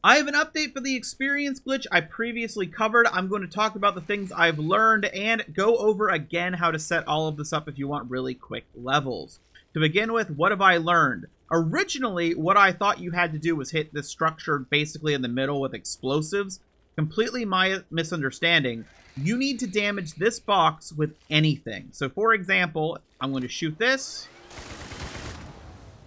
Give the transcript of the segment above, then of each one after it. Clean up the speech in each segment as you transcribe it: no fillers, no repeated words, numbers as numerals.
I have an update for the experience glitch I previously covered. I'm going to talk about the things I've learned and go over again how to set all of this up if you want really quick levels. To begin with, what have I learned? Originally, what I thought you had to do was hit this structure basically in the middle with explosives. Completely my misunderstanding. You need to damage this box with anything. So for example, I'm going to shoot this.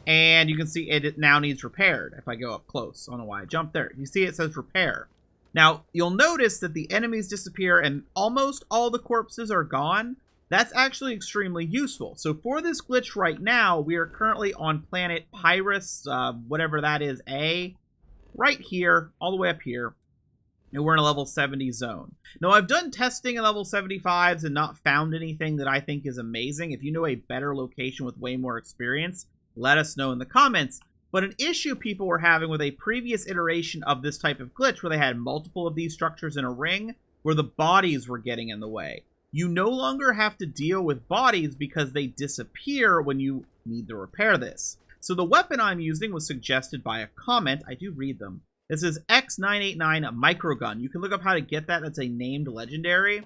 And you can see it now needs repaired if I go up close. I don't know why I jumped there. You see it says repair. Now, you'll notice that the enemies disappear and almost all the corpses are gone. That's actually extremely useful. So for this glitch right now, we are currently on planet Pyrus, whatever that is, A, right here, all the way up here. And we're in a level 70 zone. Now, I've done testing in level 75s and not found anything that I think is amazing. If you know a better location with way more experience, let us know in the comments. But an issue people were having with a previous iteration of this type of glitch where they had multiple of these structures in a ring where the bodies were getting in the way. You no longer have to deal with bodies because they disappear when you need to repair this. So the weapon I'm using was suggested by a comment. I do read them. This is X989 Microgun. You can look up how to get that. That's a named legendary.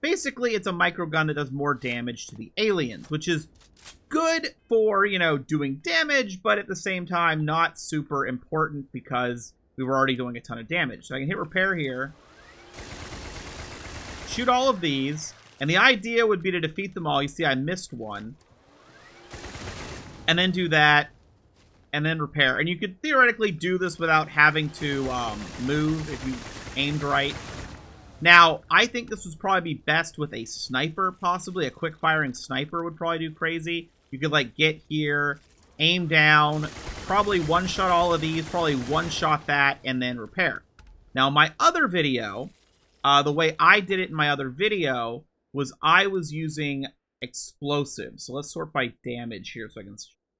Basically, it's a microgun that does more damage to the aliens, which is good for, you know, doing damage, but at the same time, not super important because we were already doing a ton of damage. So I can hit repair here, shoot all of these, and the idea would be to defeat them all. You see I missed one. And then do that, and then repair. And you could theoretically do this without having to move if you aimed right. Now, I think this would probably be best with a sniper, possibly. A quick-firing sniper would probably do crazy. You could, like, get here, aim down, probably one-shot all of these, probably one-shot that, and then repair. Now, my other video, the way I did it in my other video was I was using explosives. So let's sort by damage here so I can...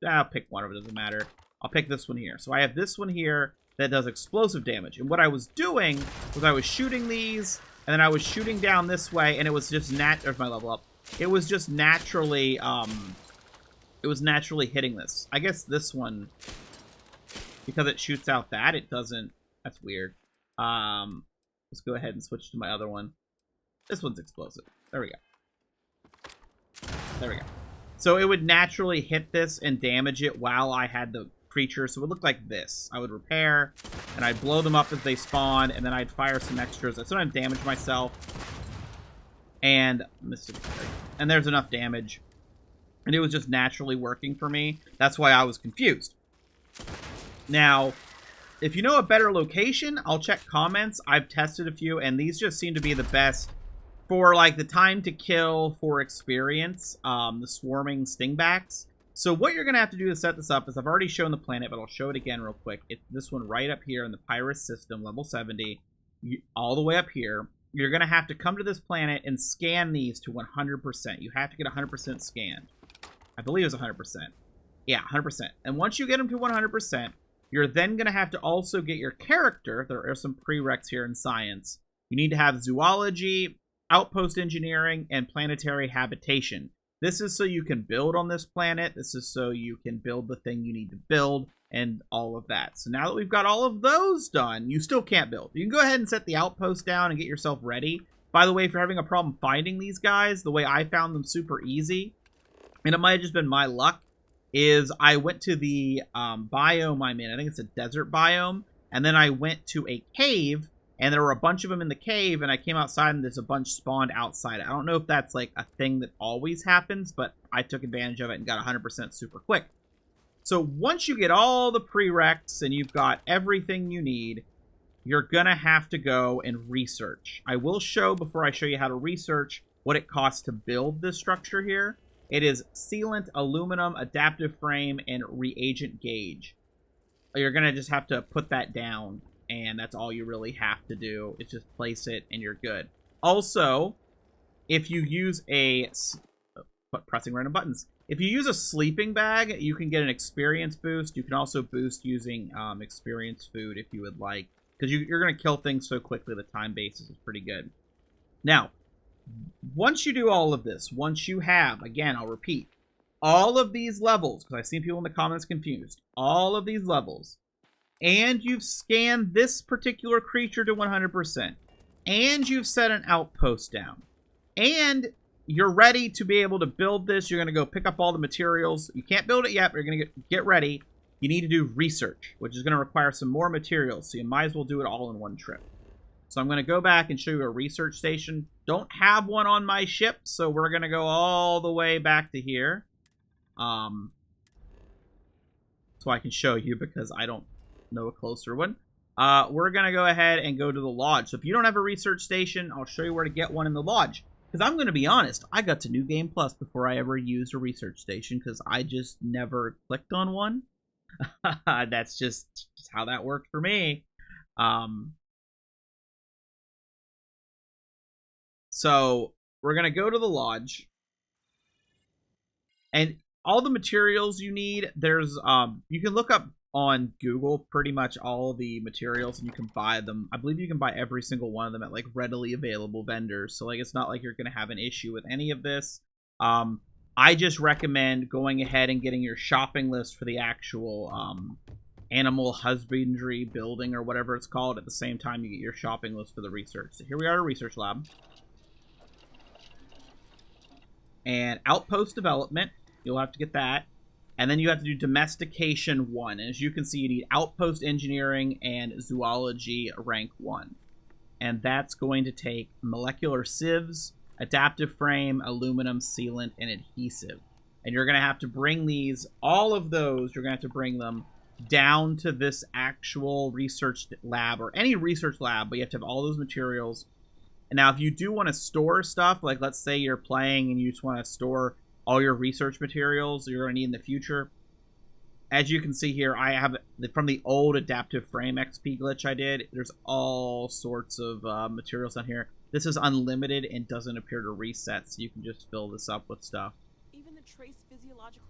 I'll pick one of it, doesn't matter. I'll pick this one here. So I have this one here that does explosive damage. And what I was doing was I was shooting these, and then I was shooting down this way, and it was just there's my level up. It was just naturally, it was naturally hitting this. I guess this one, because it shoots out that, it doesn't. That's weird. Let's go ahead and switch to my other one. This one's explosive. There we go. There we go. So it would naturally hit this and damage it while I had the creature. So it would look like this. I would repair, and I'd blow them up as they spawn, and then I'd fire some extras. I'd sometimes damage myself. And there's enough damage. And it was just naturally working for me. That's why I was confused. Now, if you know a better location, I'll check comments. I've tested a few, and these just seem to be the best for, like, the time to kill for experience, the swarming stingbacks. So what you're going to have to do to set this up is I've already shown the planet, but I'll show it again real quick. It's this one right up here in the Pyrus system, level 70, all the way up here. You're going to have to come to this planet and scan these to 100%. You have to get 100% scanned. I believe it's 100%. Yeah, 100%. And once you get them to 100%, you're then going to have to also get your character. There are some prereqs here in science. You need to have zoology, outpost engineering, and planetary habitation. This is so you can build on this planet. This is so you can build the thing you need to build and all of that. So now that we've got all of those done, you still can't build. You can go ahead and set the outpost down and get yourself ready. By the way, if you're having a problem finding these guys, the way I found them super easy, and it might have just been my luck, is I went to the biome I'm in. I think it's a desert biome. And then I went to a cave, and there were a bunch of them in the cave, and I came outside, and there's a bunch spawned outside. I don't know if that's, like, a thing that always happens, but I took advantage of it and got 100% super quick. So once you get all the prereqs and you've got everything you need, you're going to have to go and research. I will show, before I show you how to research, what it costs to build this structure here. It is sealant, aluminum, adaptive frame, and reagent gauge. You're going to just have to put that down, and that's all you really have to do. Is just place it, and you're good. Also, if you use a... pressing random buttons. If you use a sleeping bag, you can get an experience boost. You can also boost using experience food if you would like. Because you're going to kill things so quickly, the time basis is pretty good. Now, once you do all of this, once you have, again, I'll repeat, all of these levels, because I've seen people in the comments confused, all of these levels, and you've scanned this particular creature to 100%, and you've set an outpost down, and you're ready to be able to build this. You're going to go pick up all the materials. You can't build it yet, but you're going to get ready. You need to do research, which is going to require some more materials, so you might as well do it all in one trip. So I'm going to go back and show you a research station. Don't have one on my ship, so we're going to go all the way back to here. So I can show you because I don't know a closer one. We're going to go ahead and go to the lodge. So if you don't have a research station, I'll show you where to get one in the lodge. Because I'm going to be honest, I got to New Game Plus before I ever used a research station because I just never clicked on one. That's just how that worked for me. So we're going to go to the lodge. And all the materials you need, there's you can look up on Google pretty much all the materials and you can buy them. I believe you can buy every single one of them at like readily available vendors. So like it's not like you're going to have an issue with any of this. I just recommend going ahead and getting your shopping list for the actual animal husbandry building or whatever it's called at the same time you get your shopping list for the research. So here we are at a research lab. And outpost development, you'll have to get that. And then you have to do domestication 1. And as you can see, you need outpost engineering and zoology rank 1. And that's going to take molecular sieves, adaptive frame, aluminum sealant, and adhesive. And you're going to have to bring these, all of those, you're going to have to bring them down to this actual research lab or any research lab, but you have to have all those materials. And now if you do want to store stuff, like let's say you're playing and you just want to store all your research materials you're going to need in the future. As you can see here, I have from the old adaptive frame XP glitch I did. There's all sorts of materials on here. This is unlimited and doesn't appear to reset, so you can just fill this up with stuff.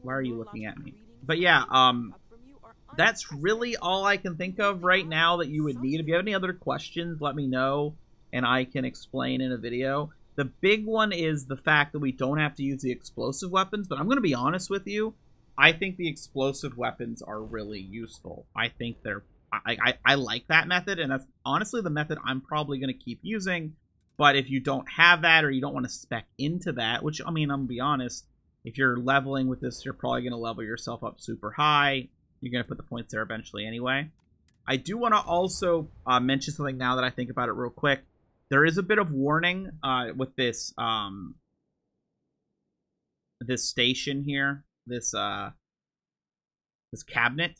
Why are you looking at me? But yeah, that's really all I can think of right now that you would need. If you have any other questions, let me know, and I can explain in a video. The big one is the fact that we don't have to use the explosive weapons, but I'm going to be honest with you. I think the explosive weapons are really useful. I think they're... I like that method, and that's honestly the method I'm probably going to keep using. But if you don't have that or you don't want to spec into that, which, I mean, I'm going to be honest, if you're leveling with this, you're probably going to level yourself up super high. You're going to put the points there eventually anyway. I do want to also mention something now that I think about it real quick. There is a bit of warning with this this station here, this cabinet.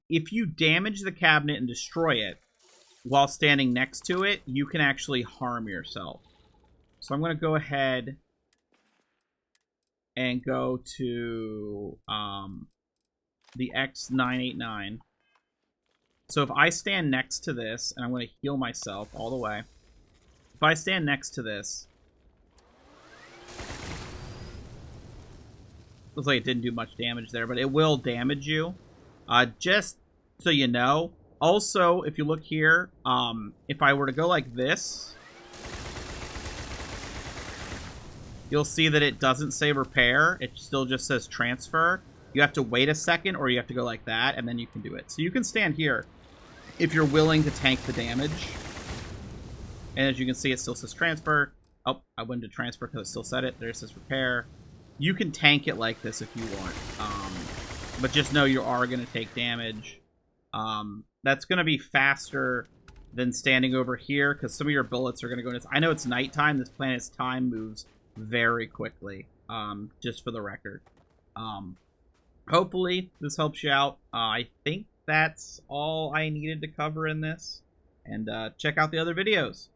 If you damage the cabinet and destroy it while standing next to it, you can actually harm yourself. So I'm going to go ahead and go to the X989. So if I stand next to this, and I'm going to heal myself all the way. If I stand next to this, looks like it didn't do much damage there, but it will damage you. Just so you know. Also, if you look here, if I were to go like this, you'll see that it doesn't say repair. It still just says transfer. You have to wait a second, or you have to go like that, and then you can do it. So you can stand here if you're willing to tank the damage. And as you can see, it still says transfer. Oh, I went to transfer because it still said it. There it says repair. You can tank it like this if you want. But just know you are going to take damage. That's going to be faster than standing over here because some of your bullets are going to go into... I know it's nighttime. This planet's time moves very quickly, just for the record. Hopefully, this helps you out. I think that's all I needed to cover in this. And check out the other videos.